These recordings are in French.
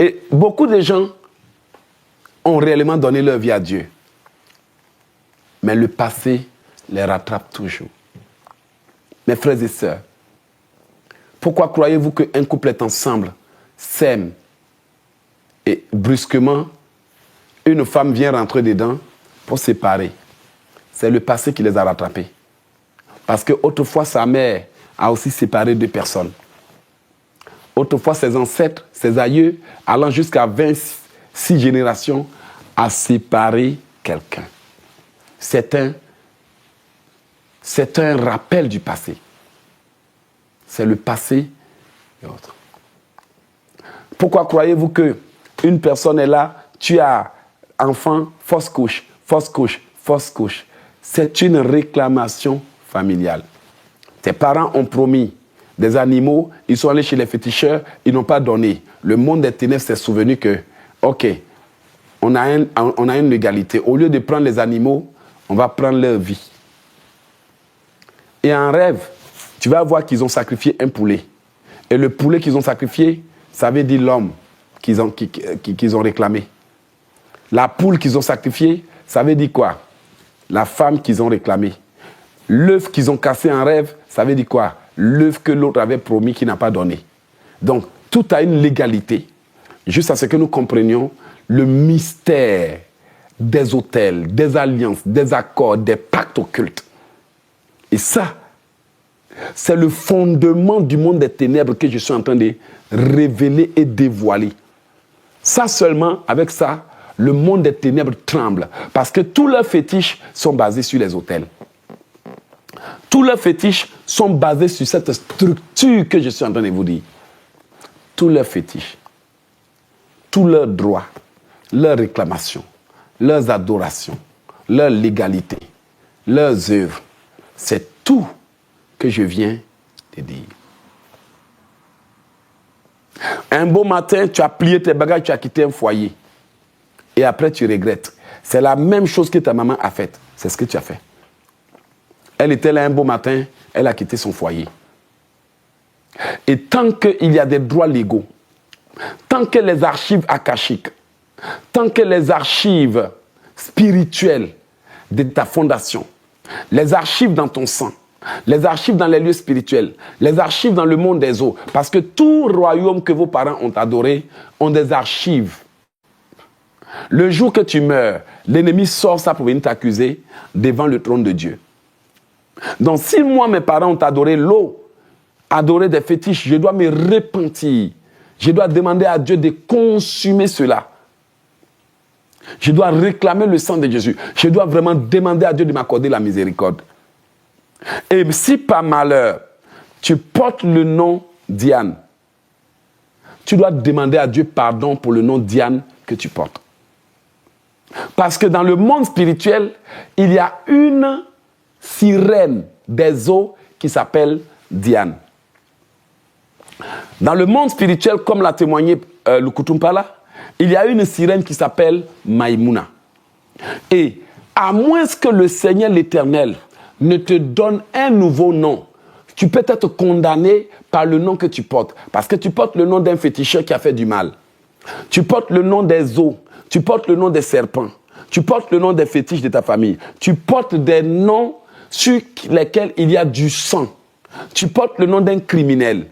Et beaucoup de gens ont réellement donné leur vie à Dieu. Mais le passé les rattrape toujours. Mes frères et sœurs, pourquoi croyez-vous qu'un couple est ensemble, s'aime, et brusquement, une femme vient rentrer dedans pour se séparer? C'est le passé qui les a rattrapés. Parce qu'autrefois, sa mère a aussi séparé deux personnes. Autrefois, ses ancêtres, ses aïeux, allant jusqu'à 26 générations, a séparé quelqu'un. C'est un rappel du passé. C'est le passé et autres. Pourquoi croyez-vous qu'une personne est là, tu as enfant, fausse couche, fausse couche, fausse couche? C'est une réclamation familiale. Tes parents ont promis des animaux, ils sont allés chez les féticheurs, ils n'ont pas donné. Le monde des ténèbres s'est souvenu que, ok, on a une légalité. Au lieu de prendre les animaux, on va prendre leur vie. Et en rêve, tu vas voir qu'ils ont sacrifié un poulet. Et le poulet qu'ils ont sacrifié, ça veut dire l'homme qu'ils ont réclamé. La poule qu'ils ont sacrifiée, ça veut dire quoi? La femme qu'ils ont réclamée. L'œuf qu'ils ont cassé en rêve, ça veut dire quoi? L'œuf que l'autre avait promis qu'il n'a pas donné. Donc, tout a une légalité, juste à ce que nous comprenions le mystère des autels, des alliances, des accords, des pactes occultes. Et ça, c'est le fondement du monde des ténèbres que je suis en train de révéler et dévoiler. Ça seulement, avec ça, le monde des ténèbres tremble. Parce que tous leurs fétiches sont basés sur les autels. Tous leurs fétiches sont basés sur cette structure que je suis en train de vous dire. Tous leurs fétiches, tous leurs droits, leurs réclamations, leurs adorations, leur légalité, leurs œuvres, c'est tout que je viens de dire. Un beau matin, tu as plié tes bagages, tu as quitté un foyer. Et après, tu regrettes. C'est la même chose que ta maman a faite. C'est ce que tu as fait. Elle était là un beau matin, elle a quitté son foyer. Et tant qu'il y a des droits légaux, tant que les archives akashiques, tant que les archives spirituelles de ta fondation, les archives dans ton sang, les archives dans les lieux spirituels, les archives dans le monde des eaux, parce que tout royaume que vos parents ont adoré ont des archives. Le jour que tu meurs, l'ennemi sort ça pour venir t'accuser devant le trône de Dieu. Donc si moi, mes parents ont adoré l'eau, adoré des fétiches, je dois me repentir. Je dois demander à Dieu de consumer cela. Je dois réclamer le sang de Jésus. Je dois vraiment demander à Dieu de m'accorder la miséricorde. Et si par malheur, tu portes le nom Diane, tu dois demander à Dieu pardon pour le nom Diane que tu portes. Parce que dans le monde spirituel, il y a une sirène des eaux qui s'appelle Diane. Dans le monde spirituel, comme l'a témoigné Lukutumpala, il y a une sirène qui s'appelle Maïmouna. Et à moins que le Seigneur l'Éternel ne te donne un nouveau nom, tu peux être condamné par le nom que tu portes. Parce que tu portes le nom d'un féticheur qui a fait du mal. Tu portes le nom des eaux. Tu portes le nom des serpents. Tu portes le nom des fétiches de ta famille. Tu portes des noms sur lesquels il y a du sang. Tu portes le nom d'un criminel.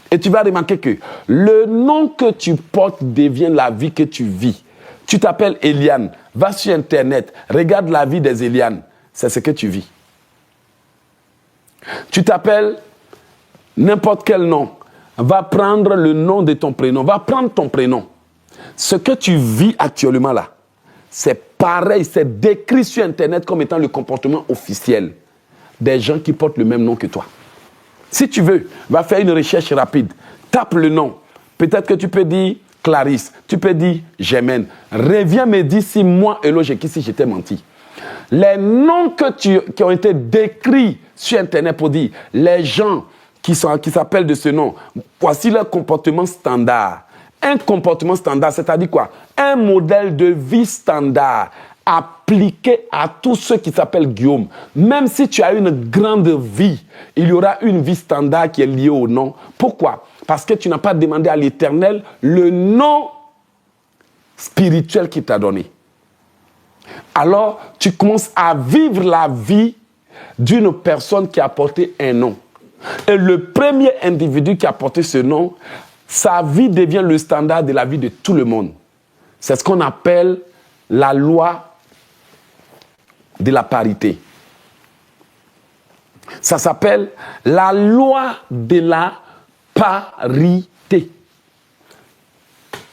Et tu vas remarquer que le nom que tu portes devient la vie que tu vis. Tu t'appelles Eliane. Va sur Internet. Regarde la vie des Eliane. C'est ce que tu vis. Tu t'appelles n'importe quel nom. Va prendre le nom de ton prénom. Va prendre ton prénom. Ce que tu vis actuellement là, c'est pareil, c'est décrit sur Internet comme étant le comportement officiel des gens qui portent le même nom que toi. Si tu veux, va faire une recherche rapide. Tape le nom. Peut-être que tu peux dire Clarisse, tu peux dire Germaine. Reviens me dire si moi, Elo Jekisi, je t'ai menti. Les noms qui ont été décrits sur Internet pour dire les gens qui s'appellent de ce nom, voici leur comportement standard. Un comportement standard, c'est-à-dire quoi? Un modèle de vie standard appliqué à tous ceux qui s'appellent Guillaume. Même si tu as une grande vie, il y aura une vie standard qui est liée au nom. Pourquoi? Parce que tu n'as pas demandé à l'Éternel le nom spirituel qu'il t'a donné. Alors, tu commences à vivre la vie d'une personne qui a porté un nom. Et le premier individu qui a porté ce nom, sa vie devient le standard de la vie de tout le monde. C'est ce qu'on appelle la loi de la parité. Ça s'appelle la loi de la parité.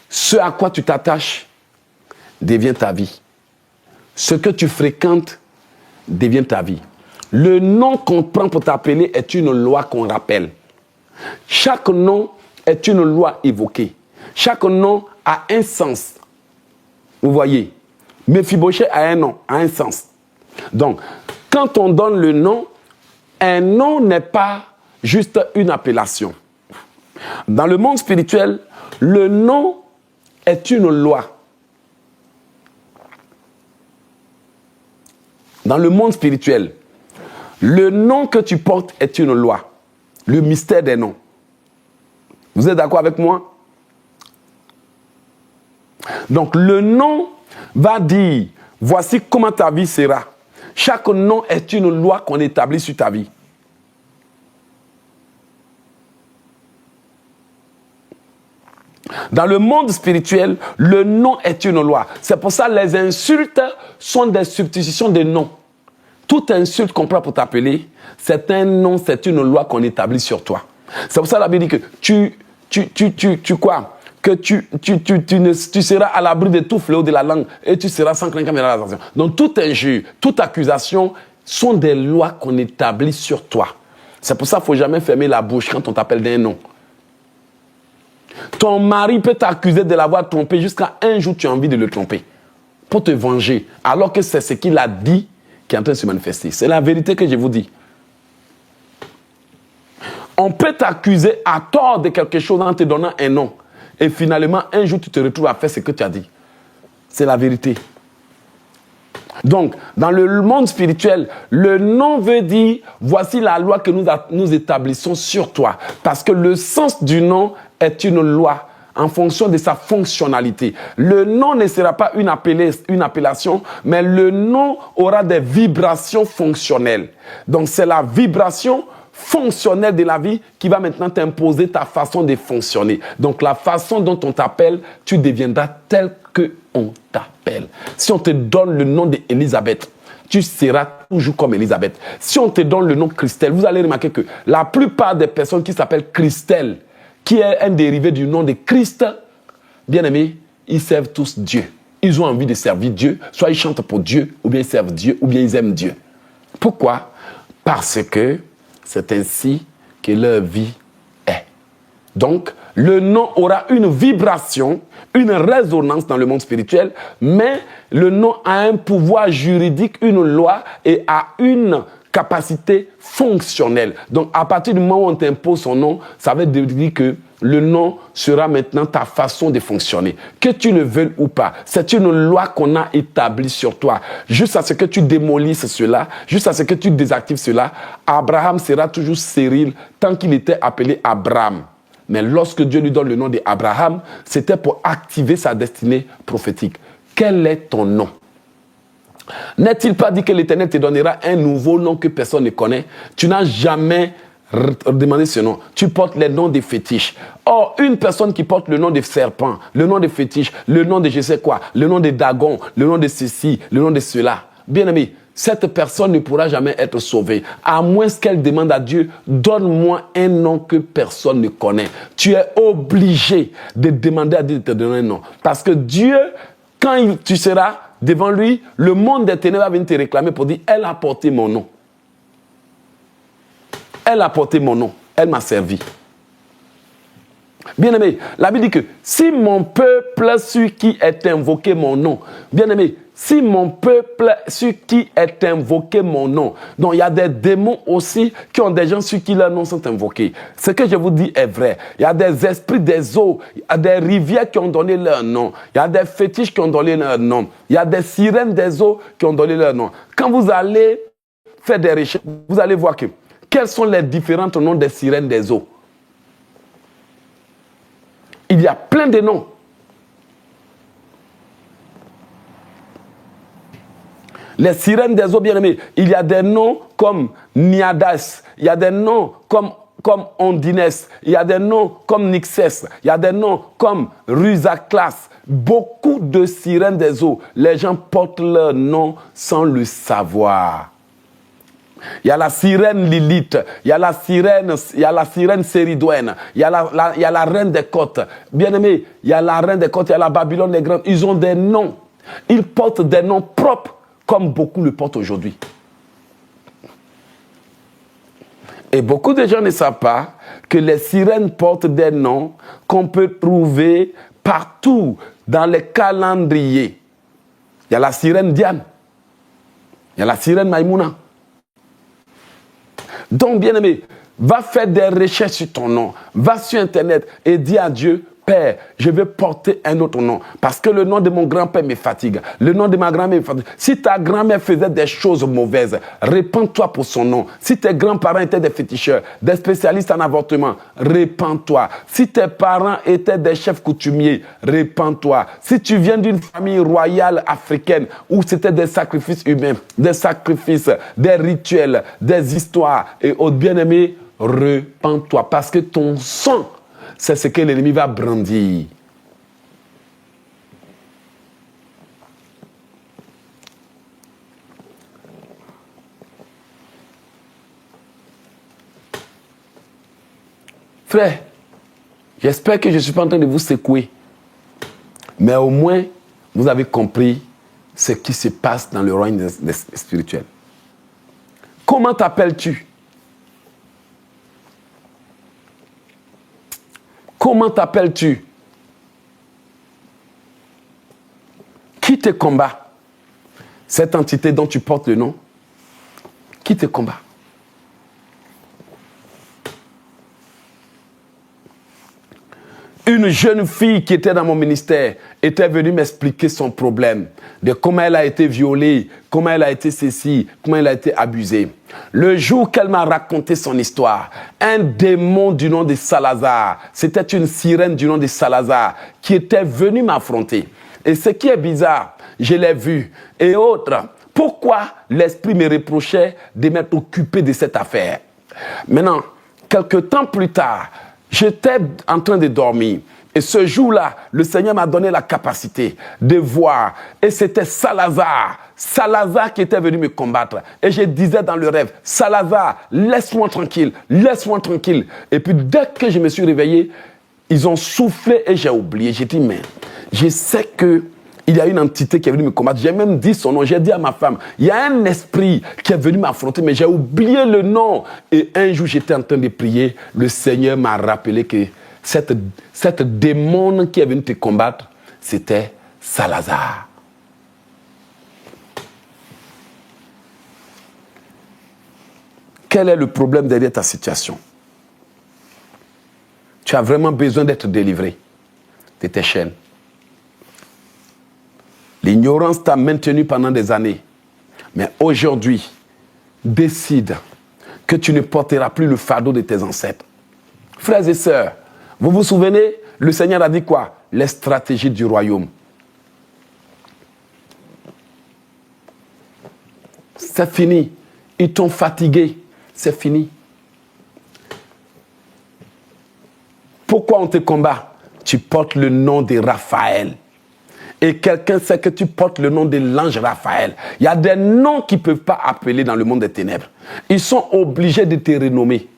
Ce à quoi tu t'attaches devient ta vie. Ce que tu fréquentes devient ta vie. Le nom qu'on prend pour t'appeler est une loi qu'on rappelle. Chaque nom est une loi évoquée. Chaque nom a un sens. Vous voyez, Mephibosheth a un nom, a un sens. Donc, quand on donne le nom, un nom n'est pas juste une appellation. Dans le monde spirituel, le nom est une loi. Dans le monde spirituel, le nom que tu portes est une loi. Le mystère des noms. Vous êtes d'accord avec moi? Donc, le nom va dire, voici comment ta vie sera. Chaque nom est une loi qu'on établit sur ta vie. Dans le monde spirituel, le nom est une loi. C'est pour ça que les insultes sont des substitutions de noms. Toute insulte qu'on prend pour t'appeler, c'est un nom, c'est une loi qu'on établit sur toi. C'est pour ça que la Bible dit que tu seras à l'abri de tout fléau de la langue et tu seras sans crainte la tentation. Donc toute injure, toute accusation sont des lois qu'on établit sur toi. C'est pour ça qu'il ne faut jamais fermer la bouche quand on t'appelle d'un nom. Ton mari peut t'accuser de l'avoir trompé jusqu'à un jour tu as envie de le tromper pour te venger, alors que c'est ce qu'il a dit qui est en train de se manifester. C'est la vérité que je vous dis. On peut t'accuser à tort de quelque chose en te donnant un nom. Et finalement, un jour, tu te retrouves à faire ce que tu as dit. C'est la vérité. Donc, dans le monde spirituel, le nom veut dire, voici la loi que nous établissons sur toi. Parce que le sens du nom est une loi en fonction de sa fonctionnalité. Le nom ne sera pas une appellation, mais le nom aura des vibrations fonctionnelles. Donc, c'est la vibration fonctionnelle de la vie qui va maintenant t'imposer ta façon de fonctionner. Donc, la façon dont on t'appelle, tu deviendras tel qu'on t'appelle. Si on te donne le nom d'Élisabeth, tu seras toujours comme Élisabeth. Si on te donne le nom Christelle, vous allez remarquer que la plupart des personnes qui s'appellent Christelle, qui est un dérivé du nom de Christ, bien aimé, ils servent tous Dieu. Ils ont envie de servir Dieu, soit ils chantent pour Dieu, ou bien ils servent Dieu, ou bien ils aiment Dieu. Pourquoi? Parce que c'est ainsi que leur vie est. Donc, le nom aura une vibration, une résonance dans le monde spirituel, mais le nom a un pouvoir juridique, une loi et a une capacité fonctionnelle. Donc, à partir du moment où on t'impose son nom, ça veut dire que le nom sera maintenant ta façon de fonctionner. Que tu le veuilles ou pas, c'est une loi qu'on a établie sur toi. Juste à ce que tu démolisses cela, juste à ce que tu désactives cela, Abraham sera toujours stérile tant qu'il était appelé Abraham. Mais lorsque Dieu lui donne le nom d'Abraham, c'était pour activer sa destinée prophétique. Quel est ton nom? N'est-il pas dit que l'Éternel te donnera un nouveau nom que personne ne connaît? Tu n'as jamais demandé ce nom. Tu portes les noms des fétiches. Or, une personne qui porte le nom de serpent, le nom de fétiche, le nom de je sais quoi, le nom de Dagon, le nom de ceci, le nom de cela. Bien aimé, cette personne ne pourra jamais être sauvée, à moins qu'elle demande à Dieu, donne-moi un nom que personne ne connaît. Tu es obligé de demander à Dieu de te donner un nom. Parce que Dieu, quand tu seras devant lui, le monde des ténèbres va venir te réclamer pour dire, elle a porté mon nom. Elle a porté mon nom. Elle m'a servi. Bien-aimé, la Bible dit que si mon peuple sur qui est invoqué mon nom, bien-aimé, si mon peuple sur qui est invoqué mon nom, donc il y a des démons aussi qui ont des gens sur qui leurs noms sont invoqués. Ce que je vous dis est vrai. Il y a des esprits des eaux, il y a des rivières qui ont donné leur nom, il y a des fétiches qui ont donné leur nom, il y a des sirènes des eaux qui ont donné leur nom. Quand vous allez faire des recherches, vous allez voir que quels sont les différents noms des sirènes des eaux. Il y a plein de noms. Les sirènes des eaux bien-aimées, il y a des noms comme Niadas, il y a des noms comme Ondines, il y a des noms comme Nixes, il y a des noms comme Rusaclas. Beaucoup de sirènes des eaux, les gens portent leur nom sans le savoir. Il y a la sirène Lilith, il y a la sirène Séridouenne, il y a la reine des côtes. Bien-aimé, il y a la reine des côtes, il y a la Babylone les grandes. Ils ont des noms. Ils portent des noms propres, comme beaucoup le portent aujourd'hui. Et beaucoup de gens ne savent pas que les sirènes portent des noms qu'on peut trouver partout dans les calendriers. Il y a la sirène Diane, il y a la sirène Maïmouna. Donc, bien-aimé, va faire des recherches sur ton nom. Va sur Internet et dis à Dieu, Père, je veux porter un autre nom. Parce que le nom de mon grand-père me fatigue. Le nom de ma grand-mère me fatigue. Si ta grand-mère faisait des choses mauvaises, répands-toi pour son nom. Si tes grands-parents étaient des féticheurs, des spécialistes en avortement, répands-toi. Si tes parents étaient des chefs coutumiers, répands-toi. Si tu viens d'une famille royale africaine où c'était des sacrifices humains, des sacrifices, des rituels, des histoires et autres bien-aimés, répands-toi. Parce que ton sang, c'est ce que l'ennemi va brandir. Frère, j'espère que je ne suis pas en train de vous secouer. Mais au moins, vous avez compris ce qui se passe dans le royaume spirituel. Comment t'appelles-tu? Comment t'appelles-tu? Qui te combat? Cette entité dont tu portes le nom, qui te combat? Une jeune fille qui était dans mon ministère était venue m'expliquer son problème, de comment elle a été violée, comment elle a été ceci, comment elle a été abusée. Le jour qu'elle m'a raconté son histoire, un démon du nom de Salazar, c'était une sirène du nom de Salazar, qui était venue m'affronter. Et ce qui est bizarre, je l'ai vu. Et autre, pourquoi l'esprit me reprochait de m'être occupé de cette affaire? Maintenant, quelques temps plus tard, j'étais en train de dormir. Et ce jour-là, le Seigneur m'a donné la capacité de voir. Et c'était Salazar. Salazar qui était venu me combattre. Et je disais dans le rêve, Salazar, laisse-moi tranquille, laisse-moi tranquille. Et puis dès que je me suis réveillé, ils ont soufflé et j'ai oublié. J'ai dit, mais je sais que il y a une entité qui est venue me combattre. J'ai même dit son nom. J'ai dit à ma femme, il y a un esprit qui est venu m'affronter, mais j'ai oublié le nom. Et un jour, j'étais en train de prier. Le Seigneur m'a rappelé que cette démon qui est venue te combattre, c'était Salazar. Quel est le problème derrière ta situation? Tu as vraiment besoin d'être délivré de tes chaînes. L'ignorance t'a maintenu pendant des années. Mais aujourd'hui, décide que tu ne porteras plus le fardeau de tes ancêtres. Frères et sœurs, vous vous souvenez, le Seigneur a dit quoi? Les stratégies du royaume. C'est fini. Ils t'ont fatigué. C'est fini. Pourquoi on te combat? Tu portes le nom de Raphaël. Et quelqu'un sait que tu portes le nom de l'ange Raphaël. Il y a des noms qu'ils ne peuvent pas appeler dans le monde des ténèbres. Ils sont obligés de te renommer.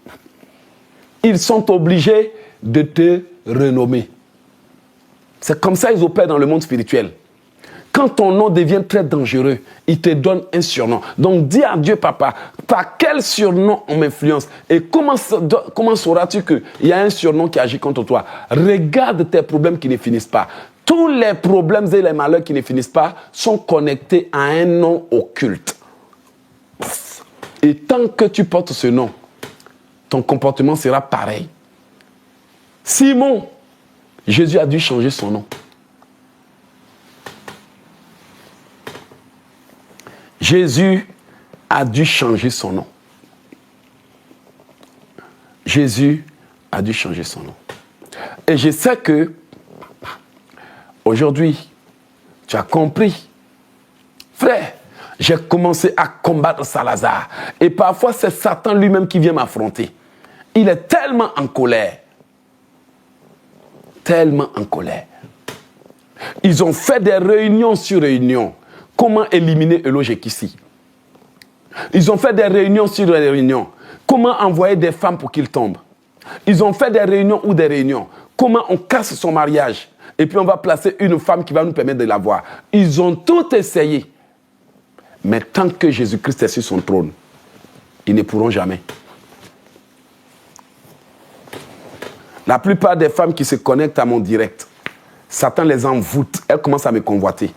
Ils sont obligés de te renommer. C'est comme ça qu'ils opèrent dans le monde spirituel. Quand ton nom devient très dangereux, il te donne un surnom. Donc dis à Dieu, papa, par quel surnom on m'influence? Et comment sauras-tu qu'il y a un surnom qui agit contre toi? Regarde tes problèmes qui ne finissent pas. Tous les problèmes et les malheurs qui ne finissent pas sont connectés à un nom occulte. Et tant que tu portes ce nom, ton comportement sera pareil. Simon, Jésus a dû changer son nom. Jésus a dû changer son nom. Jésus a dû changer son nom. Et je sais que Aujourd'hui, tu as compris. Frère, j'ai commencé à combattre Salazar. Et parfois, c'est Satan lui-même qui vient m'affronter. Il est tellement en colère. Tellement en colère. Ils ont fait des réunions sur réunions. Comment éliminer Elojekissi? Ils ont fait des réunions sur des réunions. Comment envoyer des femmes pour qu'ils tombent? Ils ont fait des réunions ou des réunions. Comment on casse son mariage? Et puis on va placer une femme qui va nous permettre de l'avoir. Ils ont tout essayé. Mais tant que Jésus-Christ est sur son trône, ils ne pourront jamais. La plupart des femmes qui se connectent à mon direct, Satan les envoûte. Elles commencent à me convoiter.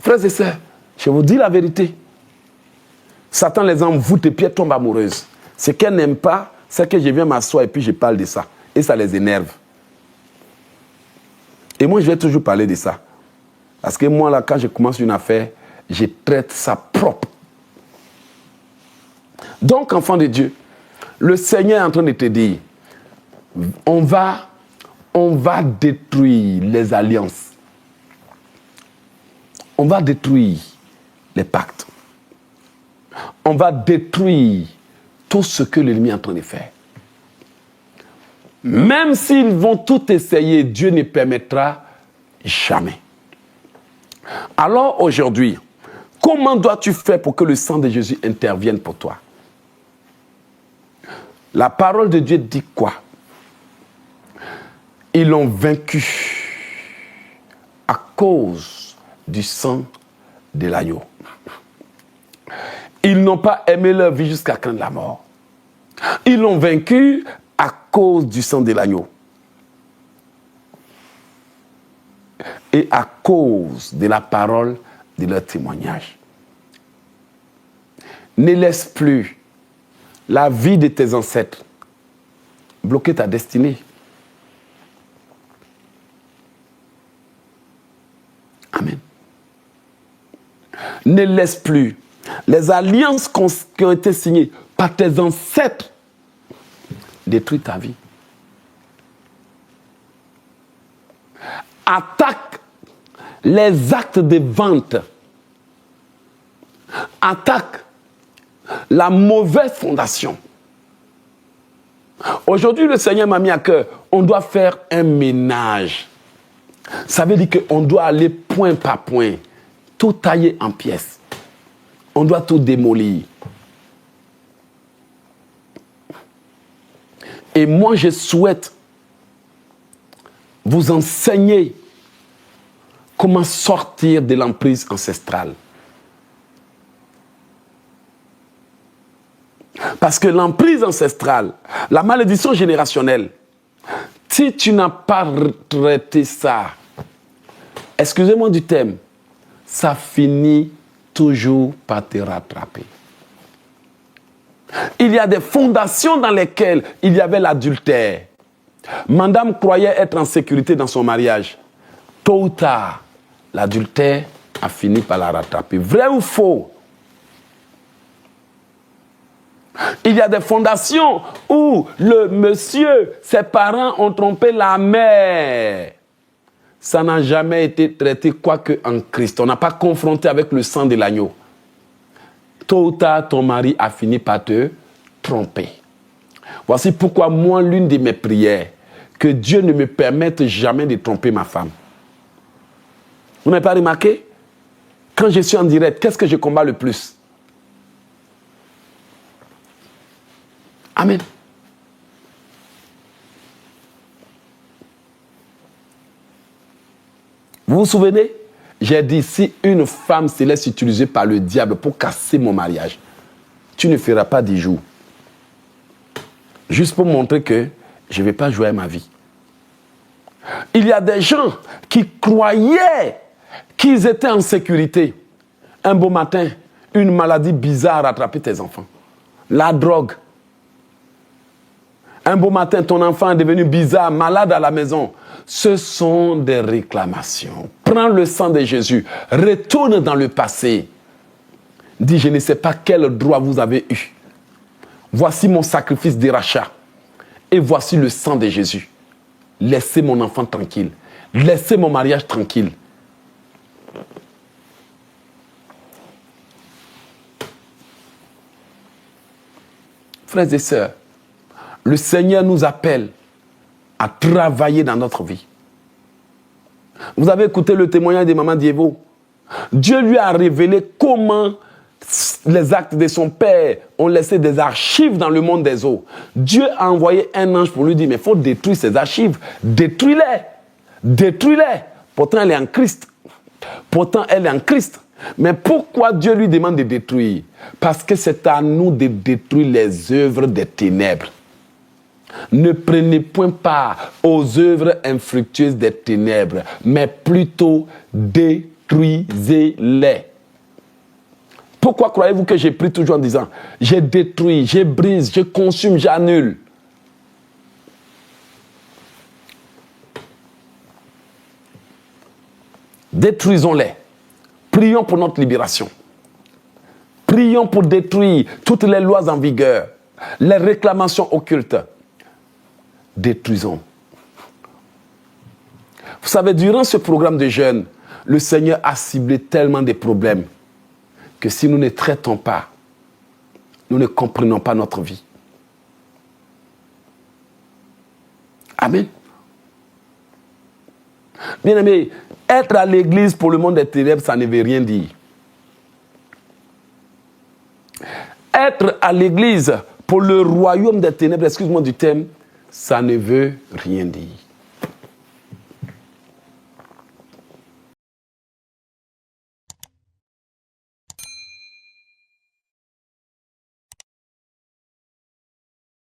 Frères et sœurs, je vous dis la vérité. Satan les envoûte et puis elles tombent amoureuses. Ce qu'elles n'aiment pas, c'est que je viens m'asseoir et puis je parle de ça. Et ça les énerve. Et moi, je vais toujours parler de ça. Parce que moi, là, quand je commence une affaire, je traite ça propre. Donc, enfant de Dieu, le Seigneur est en train de te dire, on va détruire les alliances. On va détruire les pactes. On va détruire tout ce que l'ennemi est en train de faire. Même s'ils vont tout essayer, Dieu ne permettra jamais. Alors aujourd'hui, comment dois-tu faire pour que le sang de Jésus intervienne pour toi? La parole de Dieu dit quoi? Ils l'ont vaincu à cause du sang de l'agneau. Ils n'ont pas aimé leur vie jusqu'à craindre la mort. Ils l'ont vaincu à cause du sang de l'agneau. Et à cause de la parole de leur témoignage. Ne laisse plus la vie de tes ancêtres bloquer ta destinée. Amen. Ne laisse plus les alliances qui ont été signées par tes ancêtres détruire ta vie. Attaque les actes de vente. Attaque la mauvaise fondation. Aujourd'hui, le Seigneur m'a mis à cœur, on doit faire un ménage. Ça veut dire qu'on doit aller point par point, tout tailler en pièces. On doit tout démolir. Et moi, je souhaite vous enseigner comment sortir de l'emprise ancestrale. Parce que l'emprise ancestrale, la malédiction générationnelle, si tu n'as pas traité ça, excusez-moi du thème, ça finit toujours par te rattraper. Il y a des fondations dans lesquelles il y avait l'adultère. Madame croyait être en sécurité dans son mariage. Tôt ou tard, l'adultère a fini par la rattraper. Vrai ou faux? Il y a des fondations où le monsieur, ses parents ont trompé la mère. Ça n'a jamais été traité quoique en Christ. On n'a pas confronté avec le sang de l'agneau. Tôt ou tard, ton mari a fini par te tromper. Voici pourquoi moi, l'une de mes prières, que Dieu ne me permette jamais de tromper ma femme. Vous n'avez pas remarqué? Quand je suis en direct, qu'est-ce que je combats le plus? Amen. Vous vous souvenez? J'ai dit, si une femme se laisse utiliser par le diable pour casser mon mariage, tu ne feras pas 10 jours. Juste pour montrer que je ne vais pas jouer à ma vie. Il y a des gens qui croyaient qu'ils étaient en sécurité. Un beau matin, une maladie bizarre a attrapé tes enfants. La drogue. Un beau matin, ton enfant est devenu bizarre, malade à la maison. Ce sont des réclamations. Prends le sang de Jésus, retourne dans le passé. Dis, je ne sais pas quel droit vous avez eu. Voici mon sacrifice de rachat. Et voici le sang de Jésus. Laissez mon enfant tranquille. Laissez mon mariage tranquille. Frères et sœurs, le Seigneur nous appelle à travailler dans notre vie. Vous avez écouté le témoignage de Maman Diévo. Dieu lui a révélé comment les actes de son père ont laissé des archives dans le monde des eaux. Dieu a envoyé un ange pour lui dire, mais il faut détruire ces archives. Détruis-les. Détruis-les. Pourtant, elle est en Christ. Pourtant, elle est en Christ. Mais pourquoi Dieu lui demande de détruire? Parce que c'est à nous de détruire les œuvres des ténèbres. Ne prenez point part aux œuvres infructueuses des ténèbres, mais plutôt détruisez-les. Pourquoi croyez-vous que j'ai pris toujours en disant, je détruis, je brise, je consume, j'annule? Détruisons-les. Prions pour notre libération. Prions pour détruire toutes les lois en vigueur, les réclamations occultes. Détruisons. Vous savez, durant ce programme de jeûne, le Seigneur a ciblé tellement de problèmes que si nous ne traitons pas, nous ne comprenons pas notre vie. Amen. Bien-aimés, être à l'église pour le monde des ténèbres, ça ne veut rien dire. Être à l'église pour le royaume des ténèbres, excuse-moi du thème, ça ne veut rien dire.